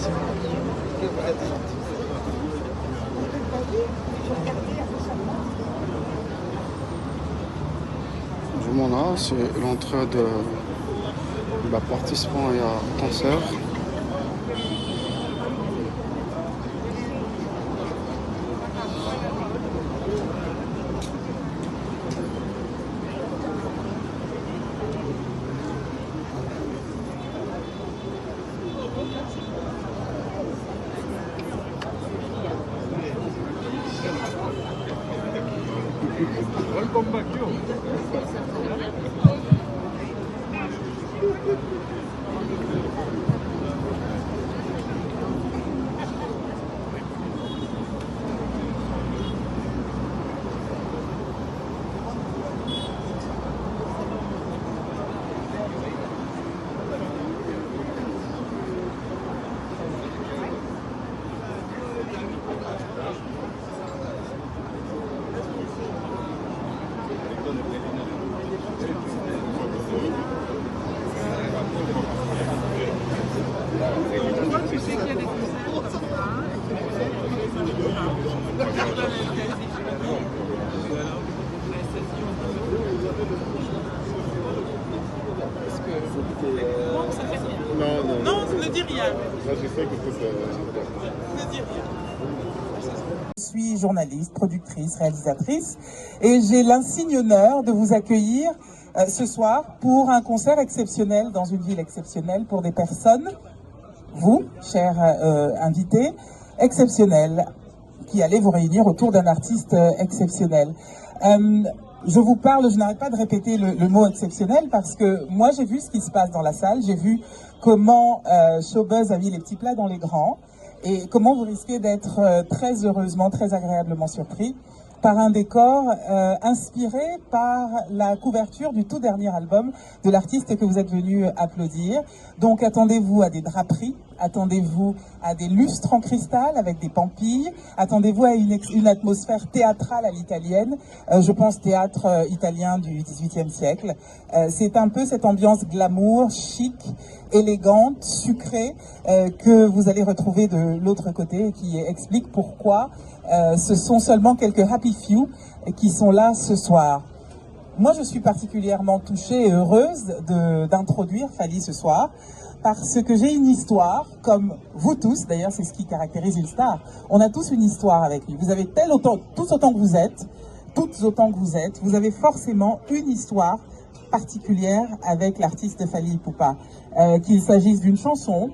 Du moment là, c'est l'entrée de la participant et à concert. Welcome back, you. Non, ne dis rien. Moi, je sais que Ne dis rien. Je suis journaliste, productrice, réalisatrice et j'ai l'insigne honneur de vous accueillir ce soir pour un concert exceptionnel dans une ville exceptionnelle pour des personnes, vous, chers invités, exceptionnels, qui allez vous réunir autour d'un artiste exceptionnel. Je vous parle, je n'arrête pas de répéter le mot exceptionnel parce que moi j'ai vu ce qui se passe dans la salle, j'ai vu comment Showbuzz a mis les petits plats dans les grands et comment vous risquez d'être très heureusement, très agréablement surpris par un décor inspiré par la couverture du tout dernier album de l'artiste que vous êtes venu applaudir. Donc attendez-vous à des draperies, attendez-vous à des lustres en cristal avec des pampilles, attendez-vous à une atmosphère théâtrale à l'italienne, je pense théâtre italien du XVIIIe siècle. C'est un peu cette ambiance glamour, chic, élégante, sucrée que vous allez retrouver de l'autre côté et qui explique pourquoi ce sont seulement quelques happy few qui sont là ce soir. Moi, je suis particulièrement touchée et heureuse d'introduire Fally ce soir parce que j'ai une histoire, comme vous tous, d'ailleurs c'est ce qui caractérise une star. On a tous une histoire avec lui. Vous avez tous autant que vous êtes, toutes autant que vous êtes, vous avez forcément une histoire particulière avec l'artiste Fally Ipupa. Qu'il s'agisse d'une chanson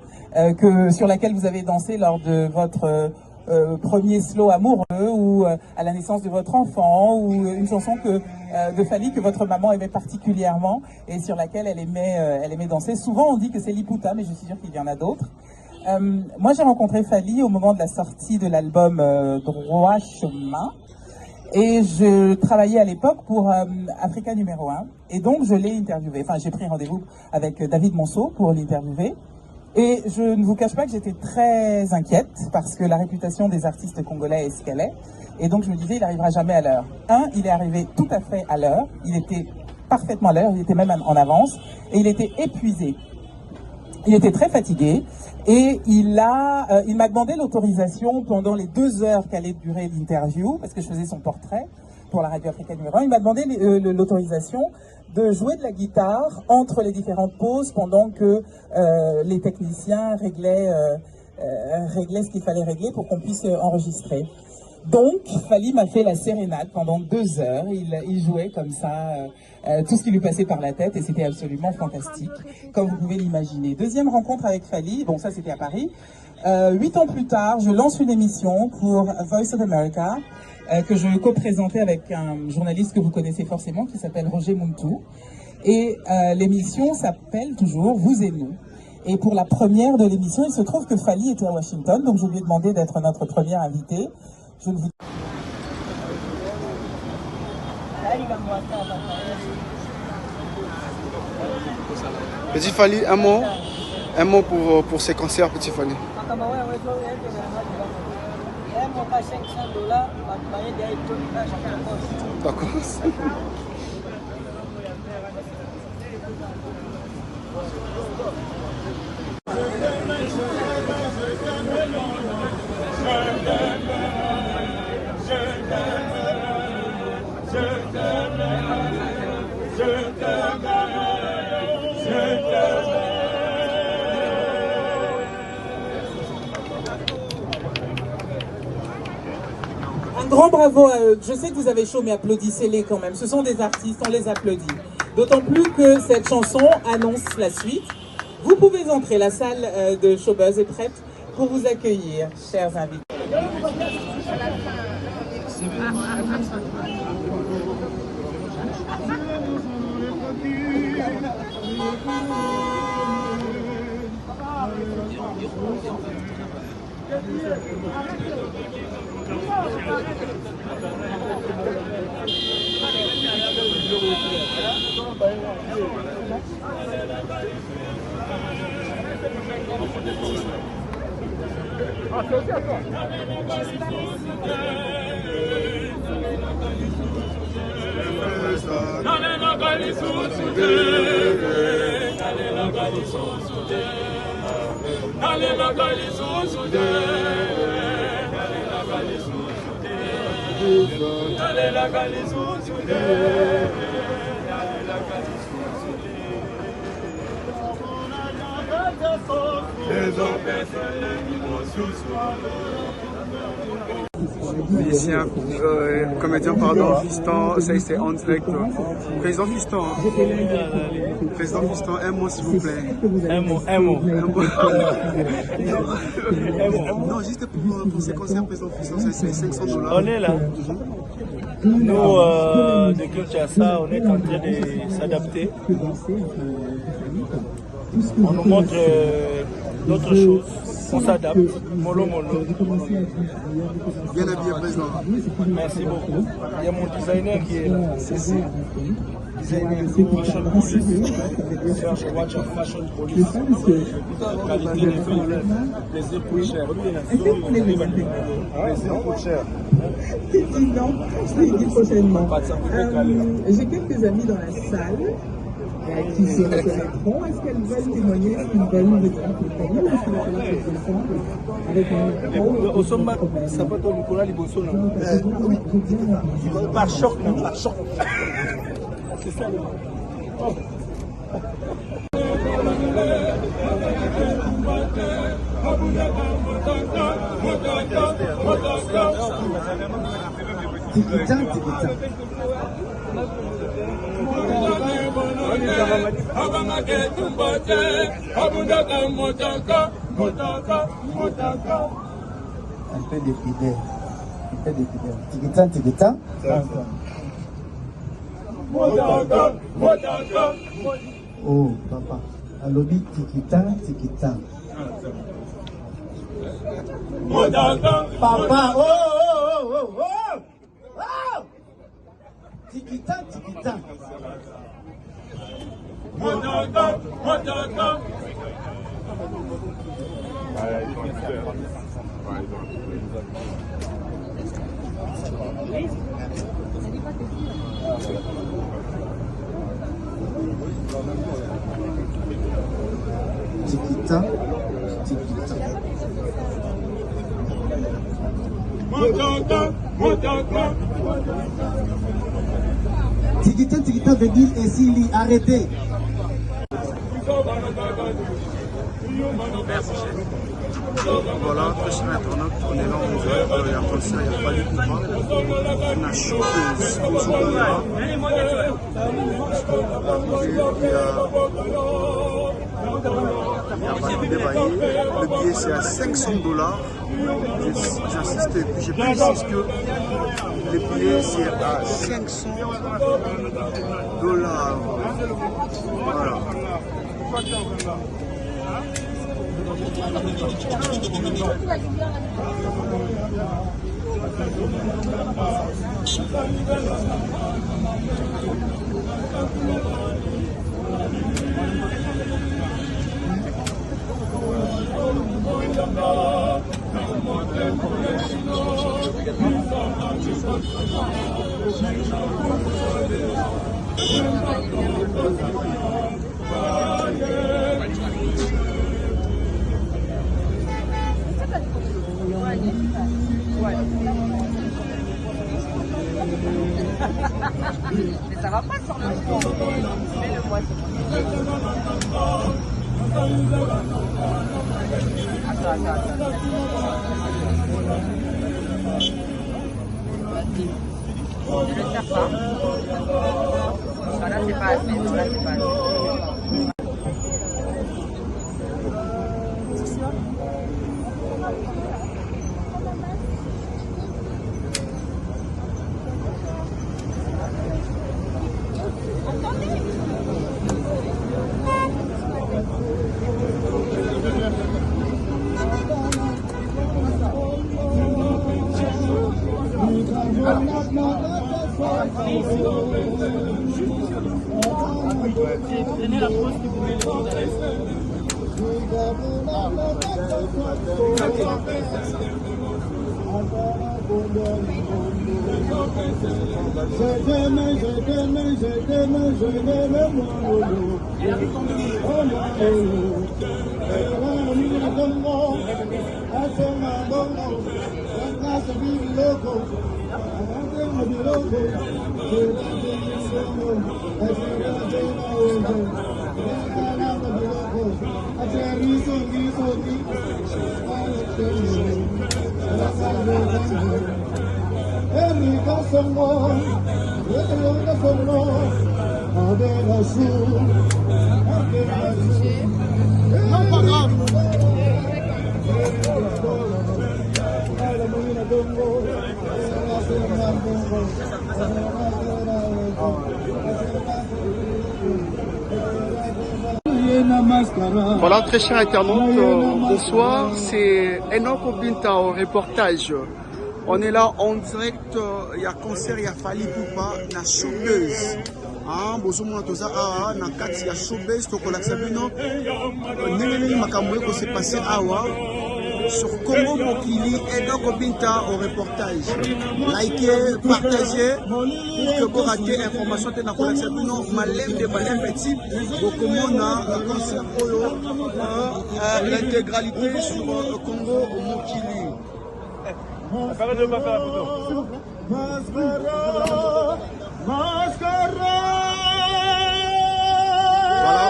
sur laquelle vous avez dansé lors de votre premier slow amoureux ou à la naissance de votre enfant ou une chanson de Fally que votre maman aimait particulièrement et sur laquelle elle aimait danser. Souvent on dit que c'est Liputa, mais je suis sûre qu'il y en a d'autres. Moi j'ai rencontré Fally au moment de la sortie de l'album Droit Chemin et je travaillais à l'époque pour Africa numéro 1 et donc je l'ai interviewé. Enfin j'ai pris rendez-vous avec David Monceau pour l'interviewer. Et je ne vous cache pas que j'étais très inquiète parce que la réputation des artistes congolais est ce qu'elle est. Et donc je me disais, il n'arrivera jamais à l'heure. Il est arrivé tout à fait à l'heure. Il était parfaitement à l'heure, il était même en avance. Et il était épuisé. Il était très fatigué. Et il m'a demandé l'autorisation pendant les 2 heures qu'allait durer l'interview, parce que je faisais son portrait pour la radio Africa numéro 1. Il m'a demandé l'autorisation de jouer de la guitare entre les différentes pauses pendant que les techniciens réglaient ce qu'il fallait régler pour qu'on puisse enregistrer. Donc, Fally m'a fait la sérénade pendant 2 heures. Il jouait comme ça tout ce qui lui passait par la tête et c'était absolument fantastique, comme vous pouvez l'imaginer. Deuxième rencontre avec Fally, bon ça c'était à Paris. 8 ans plus tard, je lance une émission pour Voice of America que je co-présentais avec un journaliste que vous connaissez forcément qui s'appelle Roger Muntu. Et l'émission s'appelle toujours Vous et nous. Et pour la première de l'émission, il se trouve que Fally était à Washington, donc je lui ai demandé d'être notre première invitée. Je ne vous... Petit Fally, un mot pour ces concerts, Petit Fally. D'accord. Un grand bravo à eux. Je sais que vous avez chaud, mais applaudissez-les quand même. Ce sont des artistes, on les applaudit. D'autant plus que cette chanson annonce la suite. Vous pouvez entrer, la salle de Showbuzz est prête pour vous accueillir, chers invités. Musicien, comédien, pardon, Fiston, ça c'est en direct. Président Fiston, Président Fiston, un mot s'il vous plaît. Un mot. Non, juste pour ces concerts, Président Fiston, c'est $500. On est là. Nous, de Kinshasa, on est en train de s'adapter. On nous montre d'autres choses. On s'adapte. Mollo. Bien habillé, Président. Merci beaucoup. Il y a mon designer qui est là. C'est designer fashion police. Cherche watch fashion police. Qualité des prix. Les prix chers. Les prix chers. Non, je l'ai dit prochainement. J'ai quelques amis dans la salle qui se reconnaîtront. Est-ce qu'elles veulent témoigner? Est-ce qu'elles veulent venir témoigner? Est-ce qu'elles veulent se défendre avec un au sommet, ça peut être Nicolas Liboso. Oui. Par choc. C'est ça le un peu de fidèle. Tikitan. Oh, papa. Alobi tikitan. Papa, oh. Tikitan. Tikitan. Tikitan veut dire ainsi, arrêtez. Voilà, très chers internautes, on est là, on voit, il y a comme ça, il n'y a pas de combat. On a chanteuse, le billet c'est à $500. J'insiste, et puis je précise que le billet c'est à $500. Voilà. Mais ça va pas sur le fond. Mets-le-moi. Attends. assez. Ne le sers pas. Voilà, c'est pas assez. Voilà, c'est pas assez. Prenez la pause que vous voulez Non, pas grave. Voilà, très chers internautes, bonsoir, c'est Enoch Obinta au reportage. On est là en direct, il y a concert, il y a Fally Ipupa, la showbiz. Bozomona toza awa na kati ya showbiz tokolakisa bino ndenge nini makambo eko se passer awa sur Congo Mokili. Enoch Obinta au reportage. Likez, partagez pour que vous ratez information te na kolakisa bino malem de balem petit bokomona concert oyo l'intégralité sur Congo Mokili. Arrête de pas faire la photo. Voilà,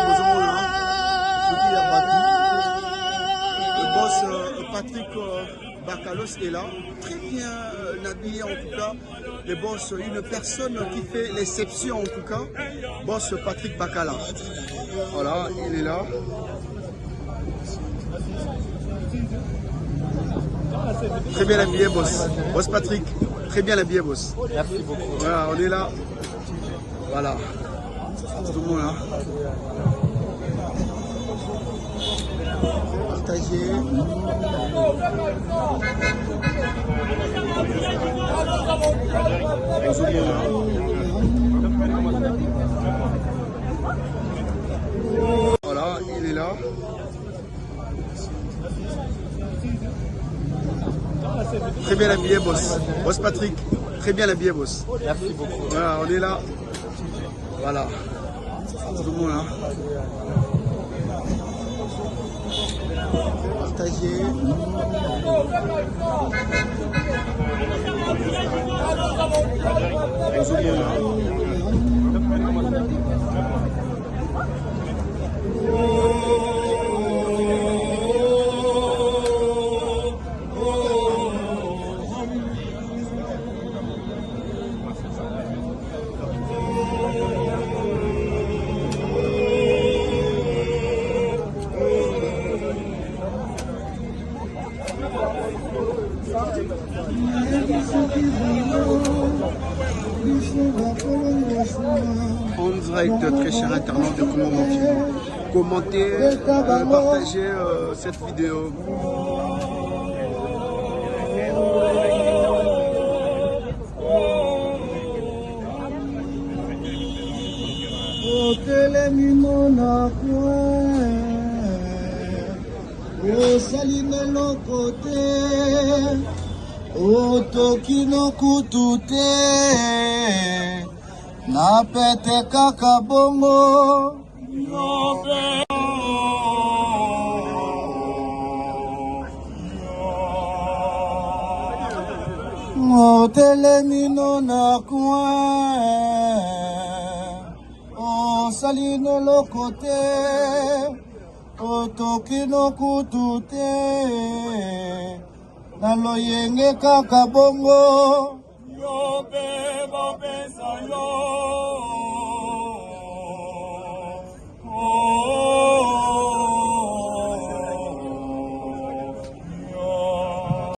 le boss Patrick Bakalos est là, très bien habillé en tout cas. Le boss, une personne qui fait l'exception en tout cas, boss Patrick Bakala. Voilà, il est là. Très bien habillé, boss. Boss Patrick, très bien habillé, boss. Merci beaucoup. Voilà, on est là. Voilà. Tout le monde là. Partagez. Voilà, il est là. Très bien habillé, boss. Boss Patrick, très bien habillé, boss. Merci beaucoup. Voilà, on est là. Voilà. Tout le monde là. Partagez. En direct, très chers internautes de Congo Mokili. Commentez, partagez cette vidéo. Otokino kutute na pete kaka bongo otelemino na coin osalino lokote otokino kutute na loyenge kaka bongo Yo pe bopesa yo